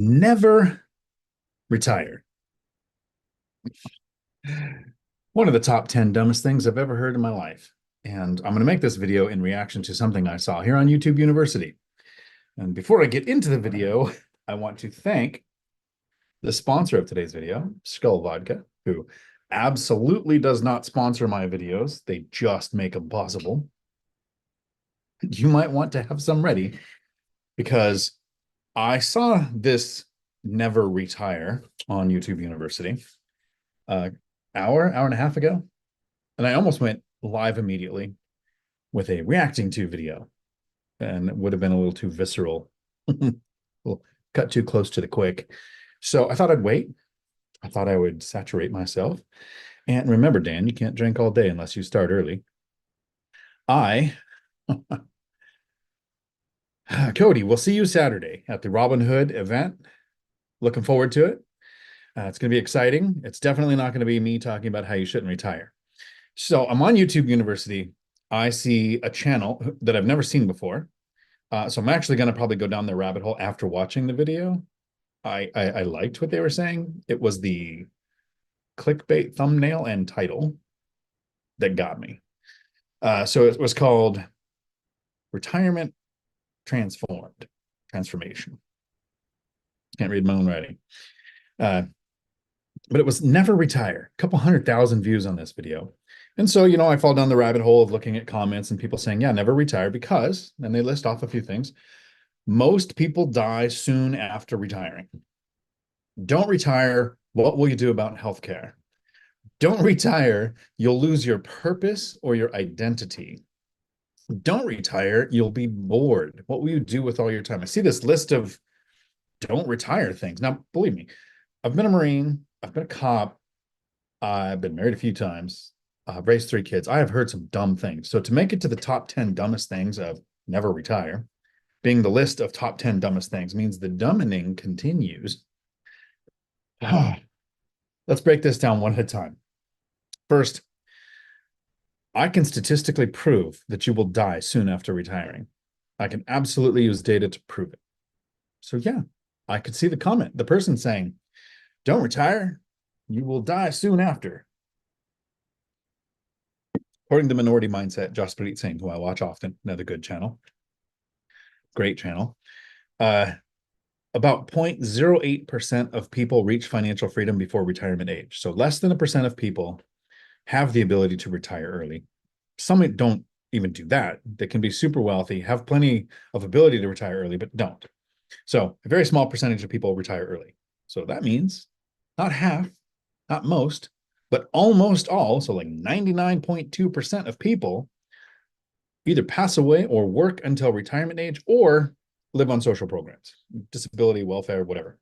Never retire. One of the top 10 dumbest things I've ever heard in my life. And I'm going to make this video in reaction to something I saw here on YouTube University. And before I get into the video, I want to thank the sponsor of today's video, Skull Vodka, who absolutely does not sponsor my videos. They just make them possible. You might want to have some ready because I saw this never retire on YouTube University hour and a half ago. And I almost went live immediately with a reacting to video, and it would have been a little too visceral, we'll cut too close to the quick. So I thought I'd wait. I thought I would saturate myself. And remember, Dan, you can't drink all day unless you start early. Cody, we'll see you Saturday at the Robin Hood event. Looking forward to it. It's going to be exciting. It's definitely not going to be me talking about how you shouldn't retire. So I'm on YouTube University. I see a channel that I've never seen before. So I'm actually going to probably go down the rabbit hole after watching the video. I liked what they were saying. It was the clickbait thumbnail and title that got me. So it was called Retirement Transformation. Can't read my own writing. But it was never retire. A couple 100,000 views on this video. And so, I fall down the rabbit hole of looking at comments and people saying, yeah, never retire because, and they list off a few things. Most people die soon after retiring. Don't retire. What will you do about healthcare? Don't retire. You'll lose your purpose or your identity. Don't retire. You'll be bored. What will you do with all your time? I see this list of don't retire things. Now, believe me, I've been a Marine. I've been a cop. I've been married a few times. I've raised 3 kids. I have heard some dumb things. So to make it to the top 10 dumbest things of never retire, being the list of top 10 dumbest things means the dumbing continues. Let's break this down one at a time. First, I can statistically prove that you will die soon after retiring. I can absolutely use data to prove it. So yeah, I could see the comment. The person saying, don't retire, you will die soon after. According to Minority Mindset, Jaspreet Singh, who I watch often, another good channel, great channel, about 0.08% of people reach financial freedom before retirement age. So less than 1% of people have the ability to retire early. Some don't even do that. They can be super wealthy, have plenty of ability to retire early, but don't. So a very small percentage of people retire early. So that means not half, not most, but almost all, so like 99.2% of people either pass away or work until retirement age or live on social programs, disability, welfare, whatever.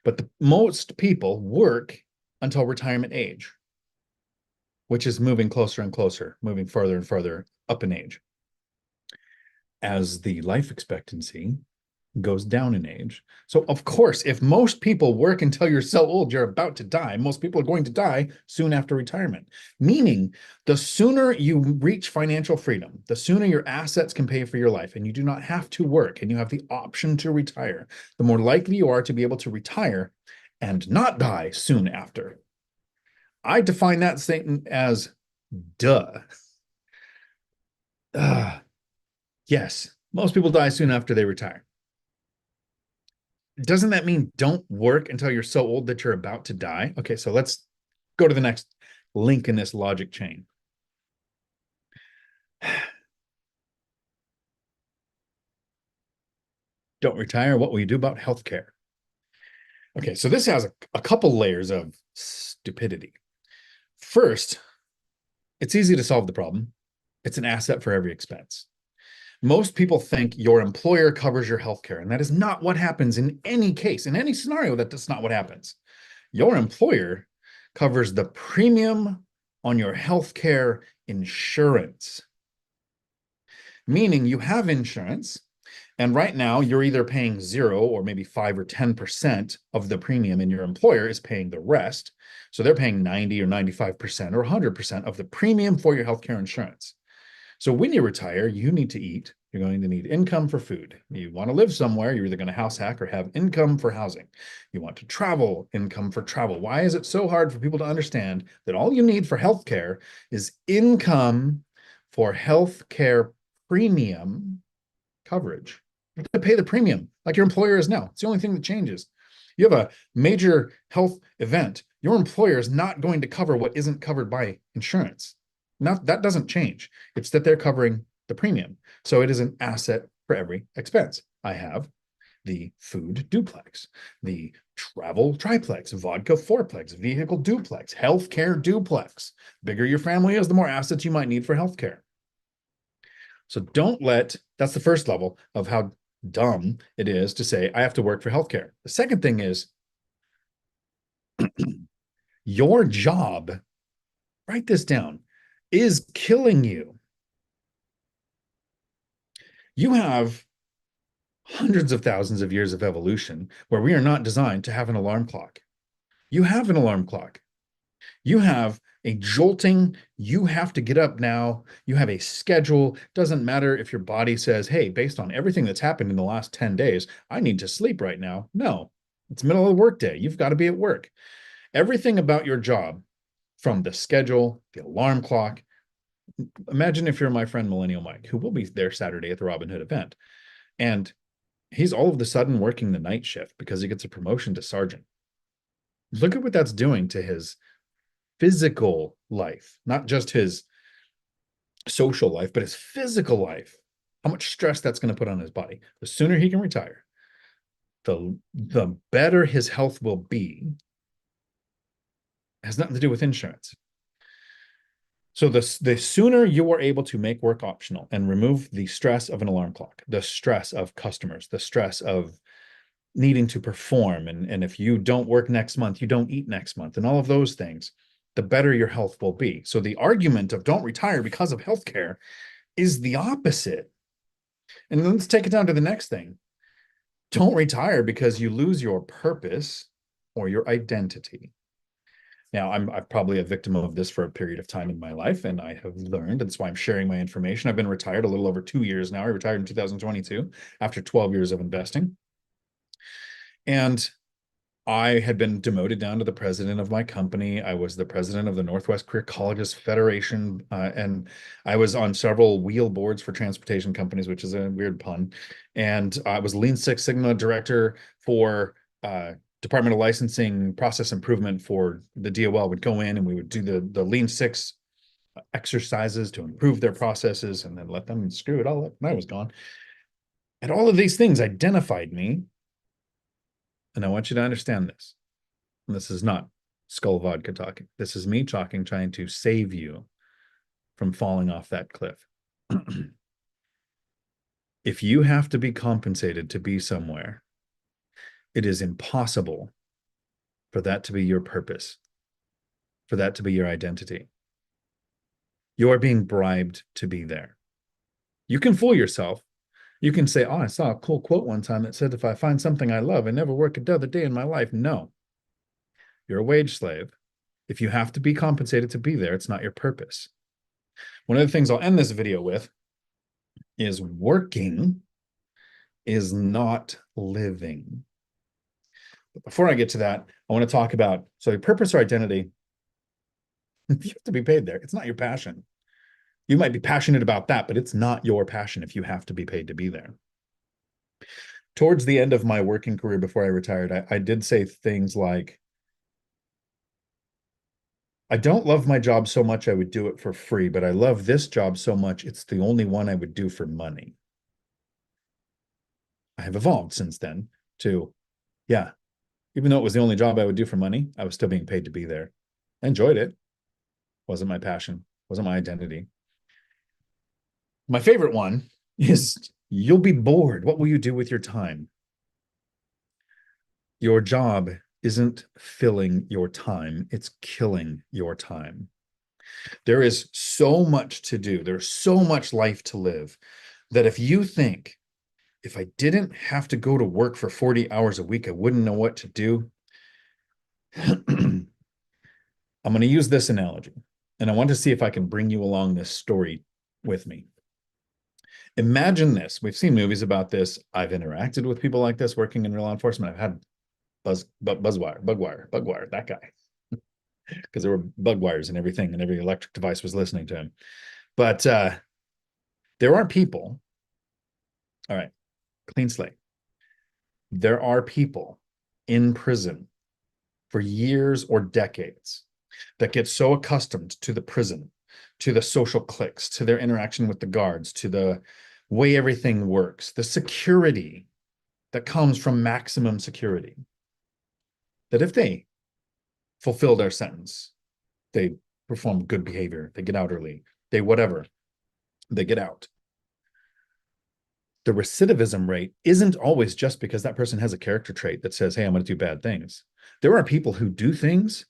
But most people work until retirement age, which is moving closer and closer, moving further and further up in age. As the life expectancy goes down in age. So of course, if most people work until you're so old, you're about to die. Most people are going to die soon after retirement, meaning the sooner you reach financial freedom, the sooner your assets can pay for your life and you do not have to work and you have the option to retire, the more likely you are to be able to retire and not die soon after. I define that statement as duh. Yes, most people die soon after they retire. Doesn't that mean don't work until you're so old that you're about to die? Okay, so let's go to the next link in this logic chain. Don't retire. What will you do about healthcare? Okay, so this has a couple layers of stupidity. First, it's easy to solve the problem. It's an asset for every expense. Most people think your employer covers your healthcare, and that is not what happens in any case. In any scenario, that's not what happens. Your employer covers the premium on your healthcare insurance, meaning you have insurance, and right now you're either paying 0 or maybe 5 or 10% of the premium, and your employer is paying the rest. So they're paying 90 or 95% or 100% of the premium for your healthcare insurance. So when you retire, you need to eat, You're going to need income for food. You want to live somewhere, you're either going to house hack or have income for housing. You want to travel, income for travel. Why is it so hard for people to understand that all you need for healthcare is income for healthcare premium coverage? You have to pay the premium like your employer is now. It's the only thing that changes. You have a major health event. Your employer is not going to cover what isn't covered by insurance. Not, that doesn't change. It's that they're covering the premium. So it is an asset for every expense. I have the food duplex, the travel triplex, vodka fourplex, vehicle duplex, healthcare duplex. Bigger your family is, the more assets you might need for healthcare. So don't let, that's the first level of how dumb it is to say, I have to work for healthcare. The second thing is your job, write this down, is killing you. You have hundreds of thousands of years of evolution where we are not designed to have an alarm clock. You have an alarm clock. You have a jolting, you have to get up now. You have a schedule. Doesn't matter if your body says, hey, based on everything that's happened in the last 10 days, I need to sleep right now. No, it's middle of the workday. You've got to be at work. Everything about your job, from the schedule, the alarm clock. Imagine if you're my friend Millennial Mike, who will be there Saturday at the Robin Hood event. And he's all of a sudden working the night shift because he gets a promotion to sergeant. Look at what that's doing to his physical life, not just his social life, but his physical life. How much stress that's going to put on his body. The sooner he can retire, the better his health will be. It has nothing to do with insurance. So the sooner you are able to make work optional and remove the stress of an alarm clock, the stress of customers, the stress of needing to perform, and if you don't work next month, you don't eat next month, and all of those things, the better your health will be. So the argument of don't retire because of healthcare is the opposite. And let's take it down to the next thing. Don't retire because you lose your purpose or your identity. Now, I'm probably a victim of this for a period of time in my life, and I have learned. That's why I'm sharing my information. I've been retired a little over 2 years now. I retired in 2022 after 12 years of investing. And I had been demoted down to the president of my company. I was the president of the Northwest Career Colleges Federation, and I was on several wheel boards for transportation companies, which is a weird pun. And I was Lean Six Sigma director for Department of Licensing process improvement for the DOL. Would go in and we would do the Lean Six exercises to improve their processes and then let them screw it all up. And I was gone. And all of these things identified me. And I want you to understand this. And this is not Skull Vodka talking. This is me talking, trying to save you from falling off that cliff. If you have to be compensated to be somewhere, it is impossible for that to be your purpose, for that to be your identity. You are being bribed to be there. You can fool yourself. You can say, oh, I saw a cool quote one time that said, if I find something I love, I never work another day in my life. No, you're a wage slave. If you have to be compensated to be there, it's not your purpose. One of the things I'll end this video with is working is not living. But before I get to that, I want to talk about, so your purpose or identity, you have to be paid there. It's not your passion. You might be passionate about that, but it's not your passion if you have to be paid to be there. Towards the end of my working career before I retired, I did say things like, I don't love my job so much I would do it for free, but I love this job so much it's the only one I would do for money. I have evolved since then to, yeah, even though it was the only job I would do for money, I was still being paid to be there. I enjoyed it. Wasn't my passion, wasn't my identity. My favorite one is you'll be bored. What will you do with your time? Your job isn't filling your time, it's killing your time. There is so much to do. There's so much life to live that if you think, if I didn't have to go to work for 40 hours a week, I wouldn't know what to do. I'm going to use this analogy, and I want to see if I can bring you along this story with me. Imagine this. We've seen movies about this. I've interacted with people like this working in law enforcement. I've had Bugwire, that guy, because there were bug wires and everything, and every electric device was listening to him. But there are people, all right, clean slate. There are people in prison for years or decades that get so accustomed to the prison, to the social cliques, to their interaction with the guards, to the way everything works, the security that comes from maximum security, that if they fulfill their sentence, they perform good behavior, they get out early, they whatever, they get out. The recidivism rate isn't always just because that person has a character trait that says, hey, I'm going to do bad things. There are people who do things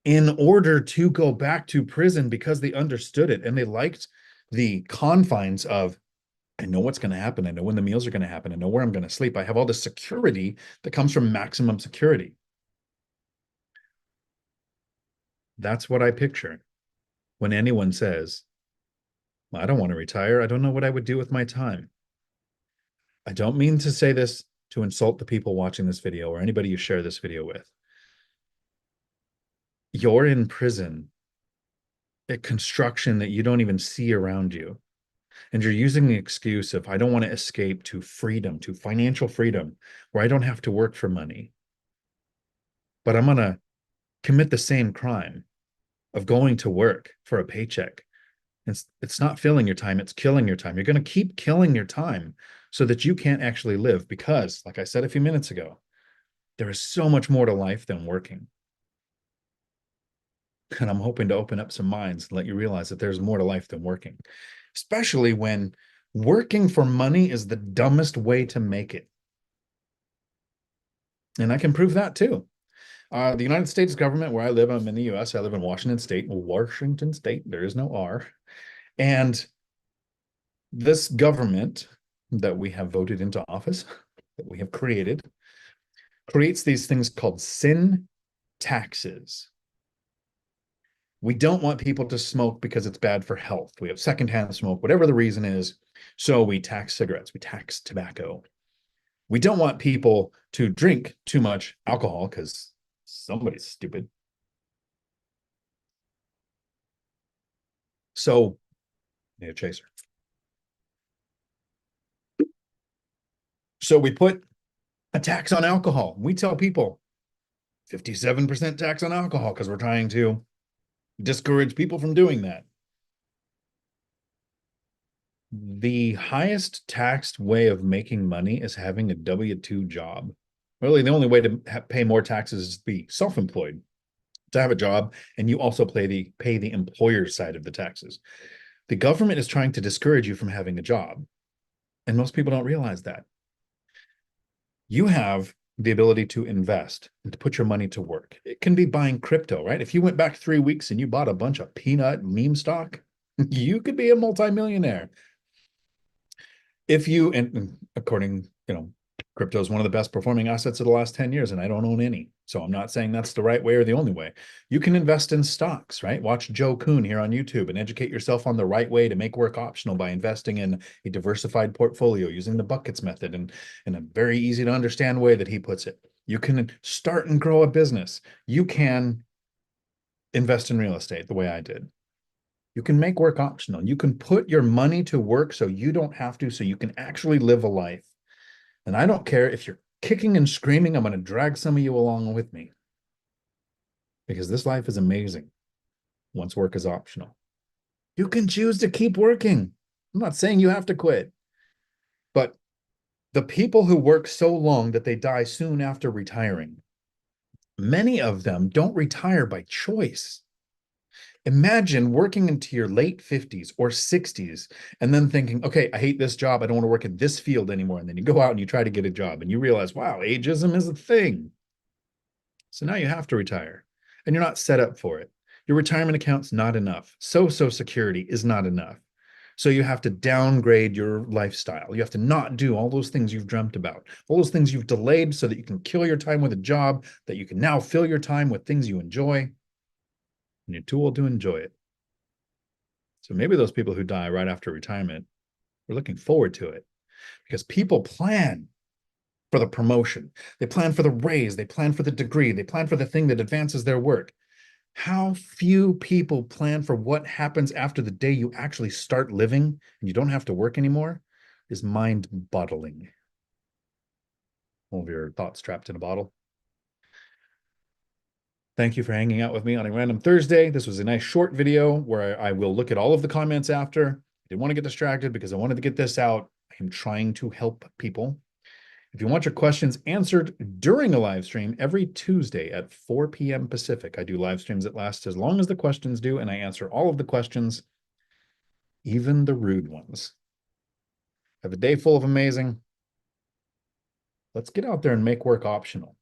in order to go back to prison because they understood it and they liked the confines of, I know what's going to happen. I know when the meals are going to happen. I know where I'm going to sleep. I have all the security that comes from maximum security. That's what I picture when anyone says, well, I don't want to retire. I don't know what I would do with my time. I don't mean to say this to insult the people watching this video or anybody you share this video with. You're in prison at construction that you don't even see around you. And you're using the excuse of, I don't want to escape to freedom, to financial freedom, where I don't have to work for money. But I'm going to commit the same crime of going to work for a paycheck. It's not filling your time, it's killing your time. You're going to keep killing your time so that you can't actually live because, like I said a few minutes ago, there is so much more to life than working. And I'm hoping to open up some minds and let you realize that there's more to life than working, especially when working for money is the dumbest way to make it. And I can prove that too. The United States government, where I live, I'm in the US, I live in Washington State. Washington State, there is no R. And this government that we have voted into office, that we have created, creates these things called sin taxes. We don't want people to smoke because it's bad for health. We have secondhand smoke, whatever the reason is. So we tax cigarettes, we tax tobacco. We don't want people to drink too much alcohol because somebody's stupid. So, need a chaser. So we put a tax on alcohol. We tell people 57% tax on alcohol because we're trying to discourage people from doing that. The highest taxed way of making money is having a W-2 job. Really, the only way to pay more taxes is to be self-employed, to have a job, and you also pay the employer's side of the taxes. The government is trying to discourage you from having a job, and most people don't realize that. You have the ability to invest and to put your money to work. It can be buying crypto, right? If you went back 3 weeks and you bought a bunch of peanut meme stock, you could be a multimillionaire. If you, and according, crypto is one of the best performing assets of the last 10 years, and I don't own any. So I'm not saying that's the right way or the only way. You can invest in stocks, right? Watch Joe Kuhn here on YouTube and educate yourself on the right way to make work optional by investing in a diversified portfolio using the buckets method and in a very easy to understand way that he puts it. You can start and grow a business. You can invest in real estate the way I did. You can make work optional. You can put your money to work so you don't have to, so you can actually live a life. And I don't care if you're kicking and screaming, I'm going to drag some of you along with me. Because this life is amazing once work is optional. You can choose to keep working. I'm not saying you have to quit. But the people who work so long that they die soon after retiring, many of them don't retire by choice. Imagine working into your late 50s or 60s and then thinking, okay, I hate this job. I don't want to work in this field anymore. And then you go out and you try to get a job and you realize, wow, ageism is a thing. So now you have to retire and you're not set up for it. Your retirement account's not enough. Social security is not enough. So you have to downgrade your lifestyle. You have to not do all those things you've dreamt about, all those things you've delayed so that you can kill your time with a job, that you can now fill your time with things you enjoy. And you're too old to enjoy it. So maybe those people who die right after retirement We're looking forward to it because people plan for the promotion. They plan for the raise. They plan for the degree. They plan for the thing that advances their work. How few people plan for what happens after the day you actually start living and you don't have to work anymore is mind-boggling. All of your thoughts trapped in a bottle. Thank you for hanging out with me on a random Thursday. This was a nice short video where I will look at all of the comments after. I didn't want to get distracted because I wanted to get this out. I am trying to help people. If you want your questions answered during a live stream every Tuesday at 4 p.m. Pacific, I do live streams that last as long as the questions do, and I answer all of the questions, even the rude ones. Have a day full of amazing. Let's get out there and make work optional.